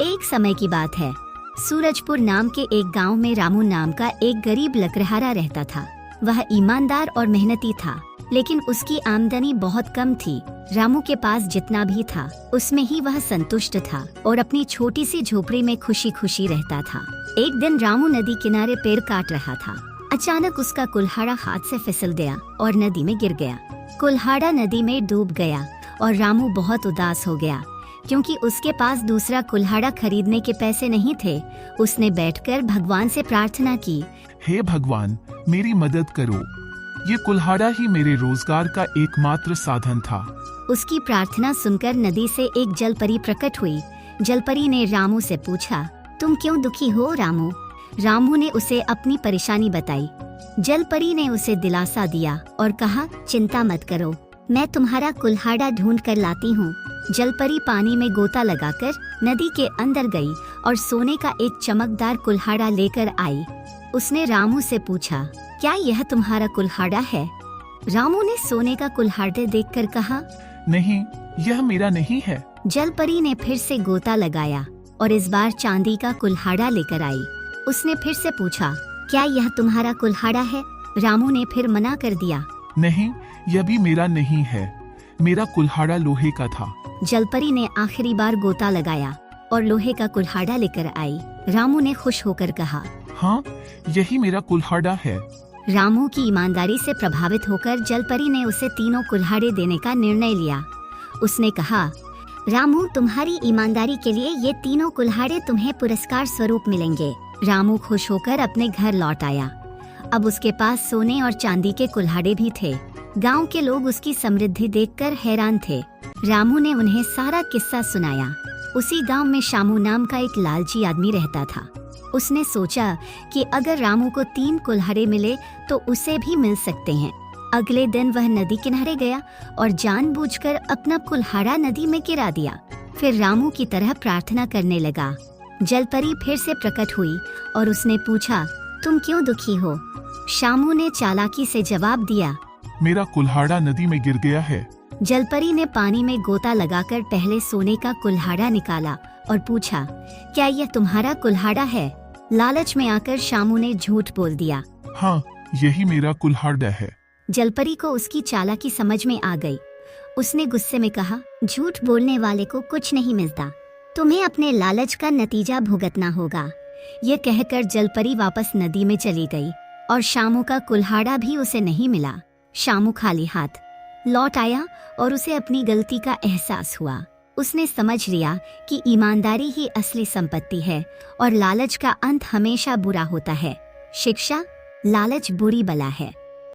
एक समय की बात है। सूरजपुर नाम के एक गांव में रामू नाम का एक गरीब लकड़हारा रहता था। वह ईमानदार और मेहनती था, लेकिन उसकी आमदनी बहुत कम थी। रामू के पास जितना भी था उसमें ही वह संतुष्ट था और अपनी छोटी सी झोपड़ी में खुशी खुशी रहता था। एक दिन रामू नदी किनारे पेड़ काट रहा था। अचानक उसका कुल्हाड़ा हाथ से फिसल गया और नदी में गिर गया। कुल्हाड़ा नदी में डूब गया और रामू बहुत उदास हो गया, क्योंकि उसके पास दूसरा कुल्हाड़ा खरीदने के पैसे नहीं थे। उसने बैठकर भगवान से प्रार्थना की, हे भगवान, मेरी मदद करो। ये कुल्हाड़ा ही मेरे रोजगार का एकमात्र साधन था। उसकी प्रार्थना सुनकर नदी से एक जलपरी प्रकट हुई। जलपरी ने रामू से पूछा, तुम क्यों दुखी हो रामू? रामू ने उसे अपनी परेशानी बताई। जलपरी ने उसे दिलासा दिया और कहा, चिंता मत करो, मैं तुम्हारा कुल्हाड़ा ढूंढ कर लाती हूँ। जलपरी पानी में गोता लगाकर नदी के अंदर गई और सोने का एक चमकदार कुल्हाड़ा लेकर आई। उसने रामू से पूछा, क्या यह तुम्हारा कुल्हाड़ा है? रामू ने सोने का कुल्हाड़ा देखकर कहा, नहीं, यह मेरा नहीं है। जलपरी ने फिर से गोता लगाया और इस बार चांदी का कुल्हाड़ा लेकर आई। उसने फिर से पूछा, क्या यह तुम्हारा कुल्हाड़ा है? रामू ने फिर मना कर दिया, नहीं, यह भी मेरा नहीं है। मेरा कुल्हाड़ा लोहे का था। जलपरी ने आखिरी बार गोता लगाया और लोहे का कुल्हाड़ा लेकर आई। रामू ने खुश होकर कहा, हाँ, यही मेरा कुल्हाड़ा है। रामू की ईमानदारी से प्रभावित होकर जलपरी ने उसे तीनों कुल्हाड़े देने का निर्णय लिया। उसने कहा, रामू, तुम्हारी ईमानदारी के लिए ये तीनों कुल्हाड़े तुम्हें पुरस्कार स्वरूप मिलेंगे। रामू खुश होकर अपने घर लौट आया। अब उसके पास सोने और चांदी के कुल्हाड़े भी थे। गांव के लोग उसकी समृद्धि देखकर हैरान थे। रामू ने उन्हें सारा किस्सा सुनाया। उसी गांव में शामू नाम का एक लालची आदमी रहता था। उसने सोचा कि अगर रामू को 3 कुल्हाड़े मिले तो उसे भी मिल सकते हैं। अगले दिन वह नदी किनारे गया और जानबूझकर अपना कुल्हाड़ा नदी में गिरा दिया। फिर रामू की तरह प्रार्थना करने लगा। जलपरी फिर से प्रकट हुई और उसने पूछा, तुम क्यों दुखी हो? शामू ने चालाकी से जवाब दिया, मेरा कुल्हाड़ा नदी में गिर गया है। जलपरी ने पानी में गोता लगाकर पहले सोने का कुल्हाड़ा निकाला और पूछा, क्या यह तुम्हारा कुल्हाड़ा है? लालच में आकर शामू ने झूठ बोल दिया। हाँ, यही मेरा कुल्हाड़ा है। जलपरी को उसकी चालाकी समझ में आ गई। उसने गुस्से में कहा, झूठ बोलने वाले को कुछ नहीं मिलता, तुम्हें अपने लालच का नतीजा भुगतना होगा। ये कहकर जलपरी वापस नदी में चली गई और शामू का कुल्हाड़ा भी उसे नहीं मिला। शामू खाली हाथ लौट आया और उसे अपनी गलती का एहसास हुआ। उसने समझ लिया कि ईमानदारी ही असली संपत्ति है और लालच का अंत हमेशा बुरा होता है। शिक्षा, लालच बुरी बला है।